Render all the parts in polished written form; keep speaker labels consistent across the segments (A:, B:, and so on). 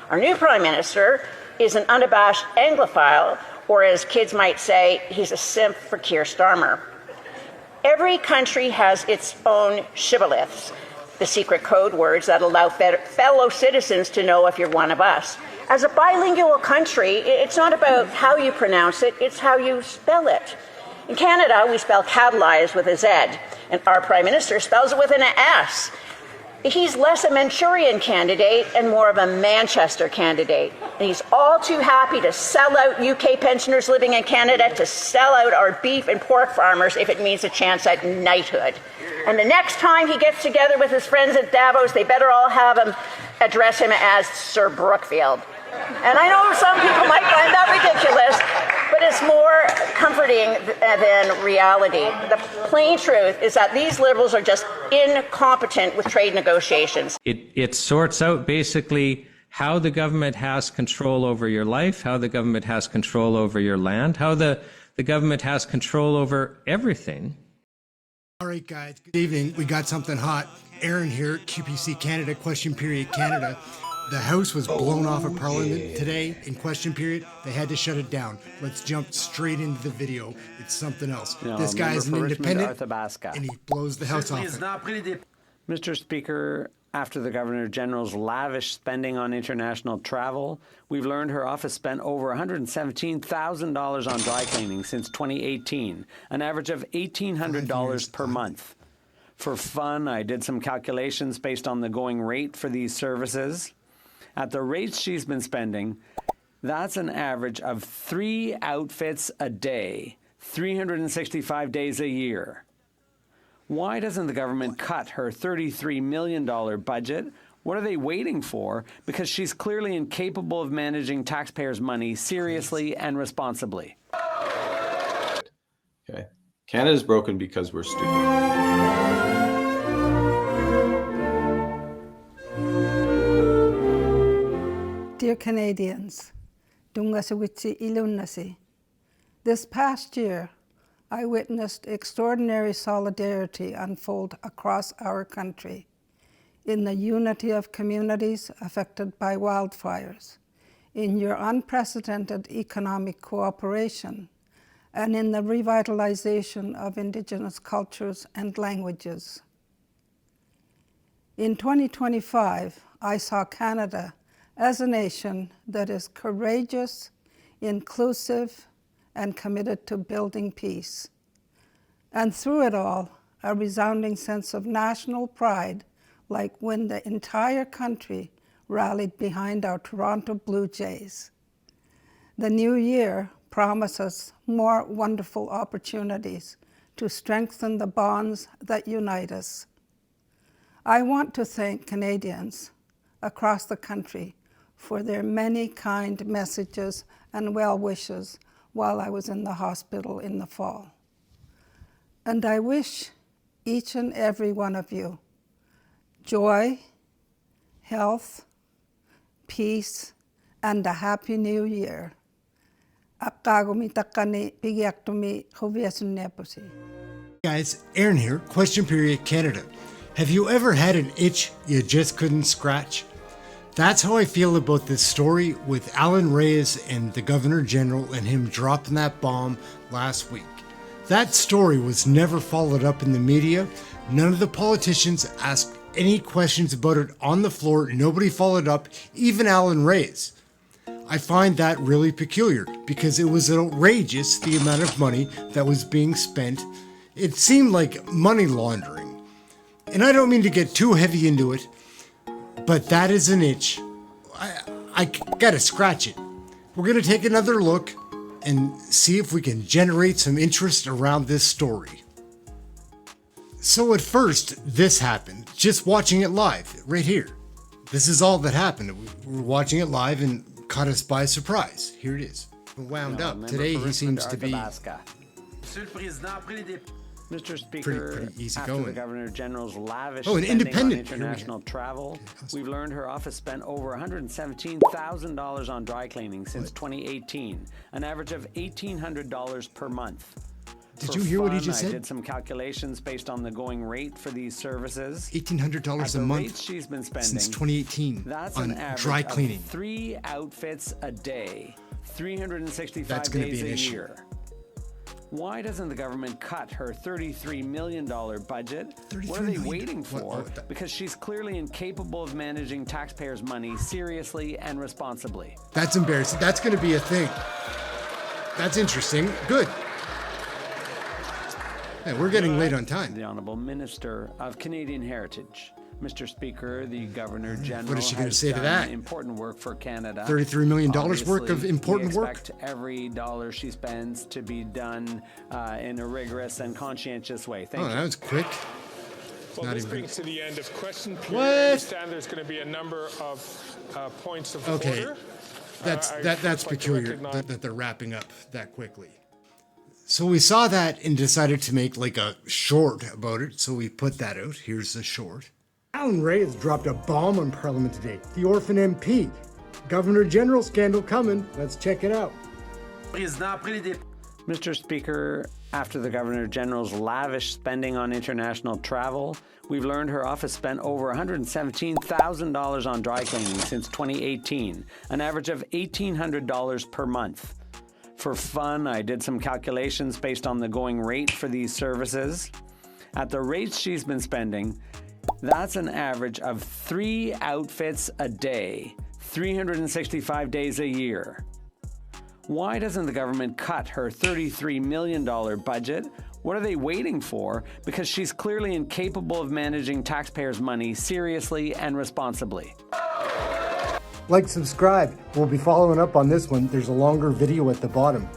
A: Our new Prime Minister is an unabashed Anglophile, or as kids might say, he's a simp for Keir Starmer. Every country has its own shibboleths, the secret code words that allow fellow citizens to know if you're one of us. As a bilingual country, it's not about how you pronounce it, it's how you spell it. In Canada, we spell catalyze with a Z, and our Prime Minister spells it with an S. He's less a Manchurian candidate and more of a Manchester candidate. And he's all too happy to sell out UK pensioners living in Canada, to sell out our beef and pork farmers if it means a chance at knighthood. And the next time he gets together with his friends at Davos, they better all have him address him as Sir Brookfield. And I know some people might find that ridiculous, but it's more comforting than reality. The plain truth is that these Liberals are just incompetent with trade negotiations.
B: It sorts out basically how the government has control over your life, how the government has control over your land, how the government has control over everything.
C: All right, guys, good evening. We got something hot. Aaron here, QPC Canada, Question Period Canada. The House was blown off of Parliament today in Question Period. They had to shut it down. Let's jump straight into the video. It's something else. This guy is an independent, and he blows the House off.
D: Mr. Speaker, after the Governor-General's lavish spending on international travel, we've learned her office spent over $117,000 on dry cleaning since 2018, an average of $1,800 per month. For fun, I did some calculations based on the going rate for these services. At the rates she's been spending, that's an average of 3 outfits a day, 365 days a year. Why doesn't the government cut her $33 million budget? What are they waiting for? Because she's clearly incapable of managing taxpayers' money seriously and responsibly.
E: Okay. Canada's broken because we're stupid.
F: Dear Canadians, this past year, I witnessed extraordinary solidarity unfold across our country in the unity of communities affected by wildfires, in your unprecedented economic cooperation, and in the revitalization of Indigenous cultures and languages. In 2025, I saw Canada as a nation that is courageous, inclusive, and committed to building peace. And through it all, a resounding sense of national pride, like when the entire country rallied behind our Toronto Blue Jays. The new year promises more wonderful opportunities to strengthen the bonds that unite us. I want to thank Canadians across the country for their many kind messages and well wishes while I was in the hospital in the fall. And I wish each and every one of you joy, health, peace, and a happy new year.
C: Guys, Aaron here, Question Period Canada. Have you ever had an itch you just couldn't scratch? That's how I feel about this story with Alan Reyes and the Governor General and him dropping that bomb last week. That story was never followed up in the media. None of the politicians asked any questions about it on the floor. Nobody followed up, even Alan Reyes. I find that really peculiar because it was outrageous the amount of money that was being spent. It seemed like money laundering. And I don't mean to get too heavy into it, but that is an itch. I gotta scratch it. We're gonna take another look and see if we can generate some interest around this story. So at first, this happened, just watching it live, right here. This is all that happened. We were watching it live and caught us by surprise. Here it is. Wound up. Today he seems to be
D: Mr. Speaker,
C: pretty easy
D: after
C: going.
D: the Governor-General's lavish
C: an
D: spending
C: independent.
D: on international travel, we've learned her office spent over $117,000 on dry cleaning since 2018, an average of $1,800 per month.
C: Did
D: For
C: you hear what he
D: fun,
C: just
D: I
C: said?
D: did some calculations based on the going rate for these services.
C: $1,800 a
D: At the
C: month
D: rates she's been spending,
C: since 2018
D: that's
C: on
D: an average
C: dry cleaning.
D: of 3 outfits a day, 365
C: That's gonna be
D: days
C: an
D: a
C: issue.
D: year. Why doesn't the government cut her $33 million budget? What are
C: $33
D: they
C: million?
D: waiting
C: What-
D: for?
C: oh, that-
D: Because she's clearly incapable of managing taxpayers' money seriously and responsibly.
C: That's embarrassing. That's going to be a thing. That's interesting. Good. Hey, we're getting late on time.
D: The Honourable Minister of Canadian Heritage. Mr. Speaker, the Governor General
C: What is she gonna
D: has
C: say to
D: done
C: that?
D: important work for Canada.
C: $33 million worth of
D: Obviously,
C: important
D: we
C: work?
D: expect every dollar she spends to be done in a rigorous and conscientious way. Thank
C: Oh,
D: you.
C: that was quick.
G: Well,
C: Not
G: this
C: even-
G: brings to the end of question period.
C: What?
G: I understand there's going to be a number of points of
C: Okay.
G: order.
C: That's
G: I'd
C: that's
G: like to
C: peculiar
G: recognize-
C: that they're wrapping up that quickly. So we saw that and decided to make like a short about it. So we put that out. Here's the short.
H: Alan Ray has dropped a bomb on Parliament today. The orphan MP. Governor General scandal coming. Let's check it out.
D: Mr. Speaker, after the Governor General's lavish spending on international travel, we've learned her office spent over $117,000 on dry cleaning since 2018, an average of $1,800 per month. For fun, I did some calculations based on the going rate for these services. At the rates she's been spending, that's an average of 3 outfits a day, 365 days a year. Why doesn't the government cut her $33 million budget? What are they waiting for? Because she's clearly incapable of managing taxpayers' money seriously and responsibly.
H: Like, subscribe. We'll be following up on this one. There's a longer video at the bottom.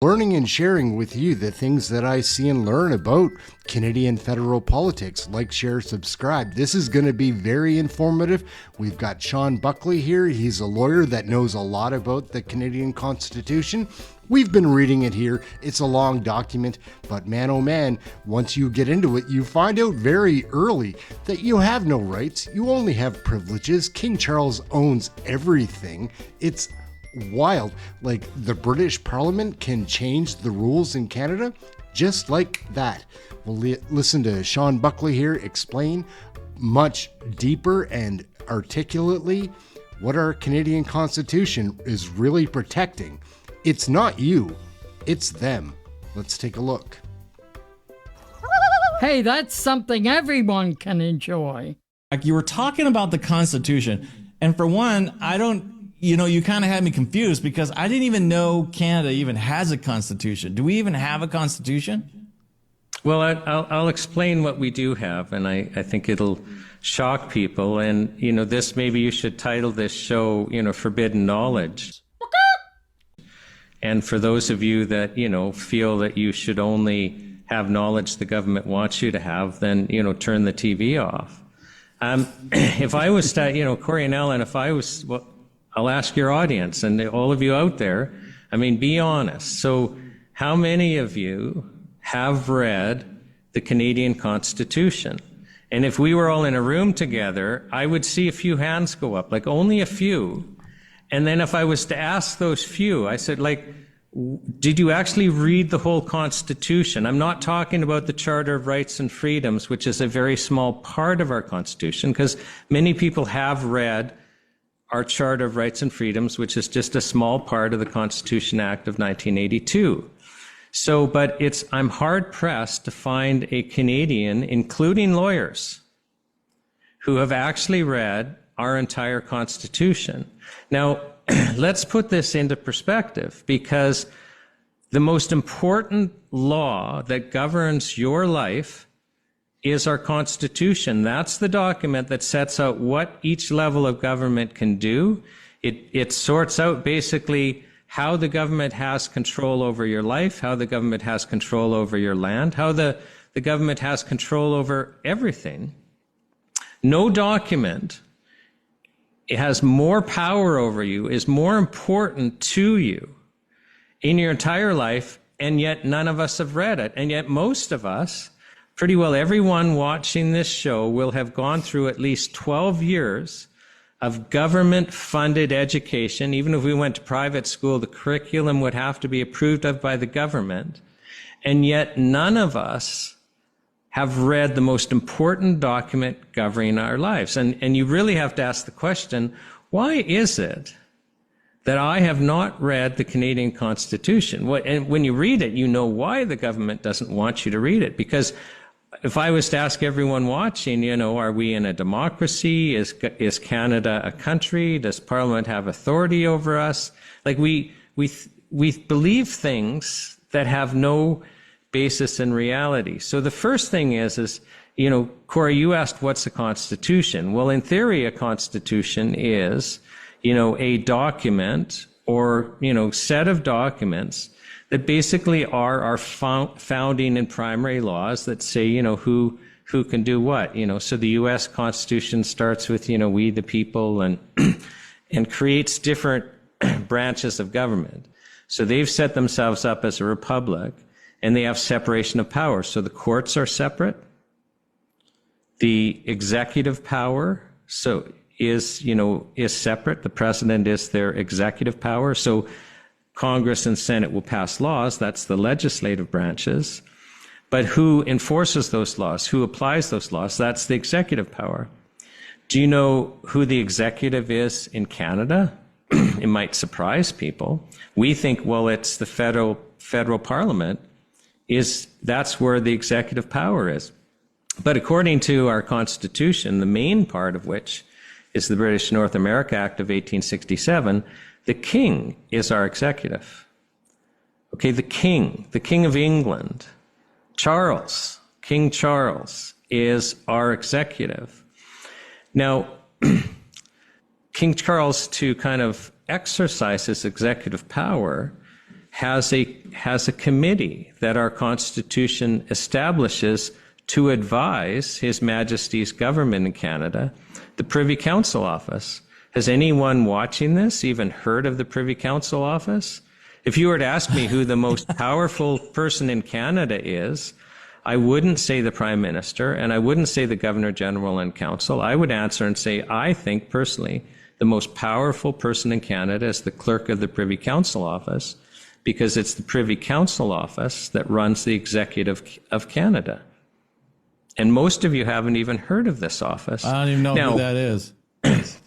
C: Learning and sharing with you the things that I see and learn about Canadian federal politics. Like, share, subscribe. This is going to be very informative. We've got Sean Buckley here. He's a lawyer that knows a lot about the Canadian Constitution. We've been reading it here. It's a long document, but man, oh man, once you get into it, you find out very early that you have no rights. You only have privileges. King Charles owns everything. It's wild. Like, the British Parliament can change the rules in Canada just like that. We'll listen to Sean Buckley here explain much deeper and articulately what our Canadian Constitution is really protecting. It's not you, it's them. Let's take a look.
I: Hey, that's something everyone can enjoy.
J: Like, you were talking about the Constitution, and for one, you kind of had me confused because I didn't even know Canada even has a constitution. Do we even have a constitution?
B: Well, I'll explain what we do have, and I think it'll shock people. And, this, maybe you should title this show, Forbidden Knowledge. And for those of you that, feel that you should only have knowledge the government wants you to have, then, turn the TV off. If I was, Corey and Ellen, well, I'll ask your audience and all of you out there, be honest. So how many of you have read the Canadian Constitution? And if we were all in a room together, I would see a few hands go up, like only a few. And then if I was to ask those few, I said, did you actually read the whole Constitution? I'm not talking about the Charter of Rights and Freedoms, which is a very small part of our Constitution, because many people have read our Charter of Rights and Freedoms, which is just a small part of the Constitution Act of 1982. So, but I'm hard pressed to find a Canadian, including lawyers, who have actually read our entire Constitution. Now, let's put this into perspective, because the most important law that governs your life is our Constitution. That's the document that sets out what each level of government can do. It sorts out basically how the government has control over your life, how the government has control over your land, how the government has control over everything. No document has more power over you, is more important to you in your entire life, and yet none of us have read it. And yet most of us, pretty well everyone watching this show, will have gone through at least 12 years of government-funded education. Even if we went to private school, the curriculum would have to be approved of by the government. And yet none of us have read the most important document governing our lives. And you really have to ask the question, why is it that I have not read the Canadian Constitution? And when you read it, you know why the government doesn't want you to read it. Because if I was to ask everyone watching, are we in a democracy? Is Canada a country? Does Parliament have authority over us? Like we believe things that have no basis in reality. So the first thing is, Corey, you asked what's a constitution? Well, in theory, a constitution is, a document or, set of documents that basically are our founding and primary laws that say, who can do what, So the U.S. Constitution starts with, we the people, and and creates different branches of government. So they've set themselves up as a republic, and they have separation of powers. So the courts are separate. The executive power is separate. The president is their executive power. So Congress and Senate will pass laws. That's the legislative branches. But who enforces those laws? Who applies those laws? That's the executive power. Do you know who the executive is in Canada? It might surprise people. We think, well, it's the federal parliament. That's where the executive power is. But according to our Constitution, the main part of which is the British North America Act of 1867, the king is our executive. Okay, the king of England, King Charles is our executive. Now, King Charles, to kind of exercise his executive power, has a committee that our Constitution establishes to advise His Majesty's government in Canada, the Privy Council Office. Has anyone watching this even heard of the Privy Council Office? If you were to ask me who the most powerful person in Canada is, I wouldn't say the Prime Minister, and I wouldn't say the Governor General and Council. I would answer and say, I think personally, the most powerful person in Canada is the Clerk of the Privy Council Office, because it's the Privy Council Office that runs the Executive of Canada. And most of you haven't even heard of this office.
J: I don't even know who that is.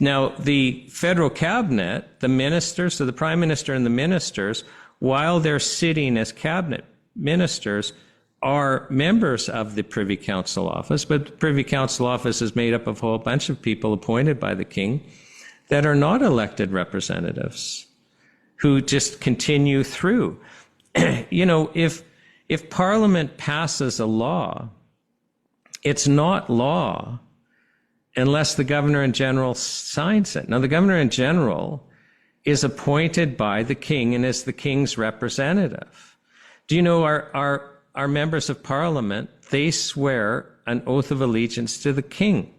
B: Now, the federal cabinet, the ministers, so the prime minister and the ministers, while they're sitting as cabinet ministers, are members of the Privy Council Office, but the Privy Council Office is made up of a whole bunch of people appointed by the king that are not elected representatives, who just continue through. If Parliament passes a law, it's not law unless the Governor in General signs it. Now, the Governor in General is appointed by the king and is the king's representative. Do you know our members of Parliament, they swear an oath of allegiance to the king.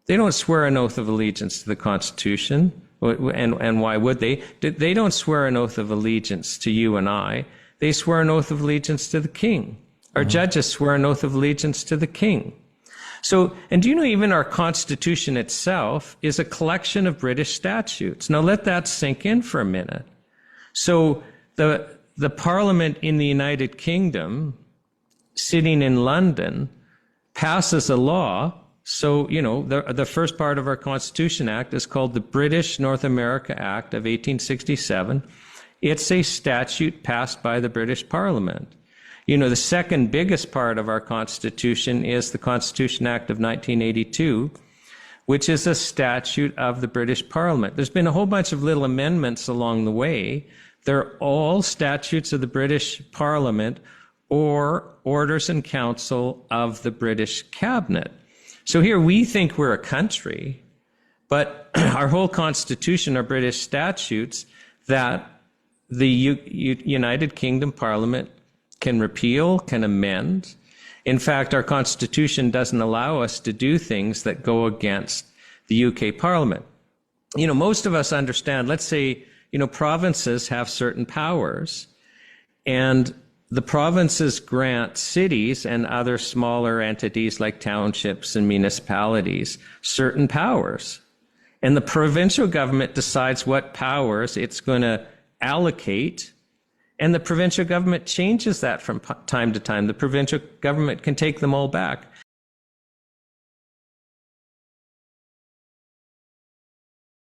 B: They don't swear an oath of allegiance to the Constitution. And why would they? They don't swear an oath of allegiance to you and I. They swear an oath of allegiance to the king. Our judges swear an oath of allegiance to the king. So, and do you know even our Constitution itself is a collection of British statutes? Now let that sink in for a minute. So the Parliament in the United Kingdom, sitting in London, passes a law. So, the first part of our Constitution Act is called the British North America Act of 1867. It's a statute passed by the British Parliament. The second biggest part of our Constitution is the Constitution Act of 1982, which is a statute of the British Parliament. There's been a whole bunch of little amendments along the way. They're all statutes of the British Parliament or orders in council of the British Cabinet. So here we think we're a country, but our whole Constitution are British statutes that the United Kingdom Parliament can repeal, can amend. In fact, our Constitution doesn't allow us to do things that go against the UK Parliament. Most of us understand, let's say, provinces have certain powers, and the provinces grant cities and other smaller entities like townships and municipalities certain powers. And the provincial government decides what powers it's going to allocate. And the provincial government changes that from time to time. The provincial government can take them all back.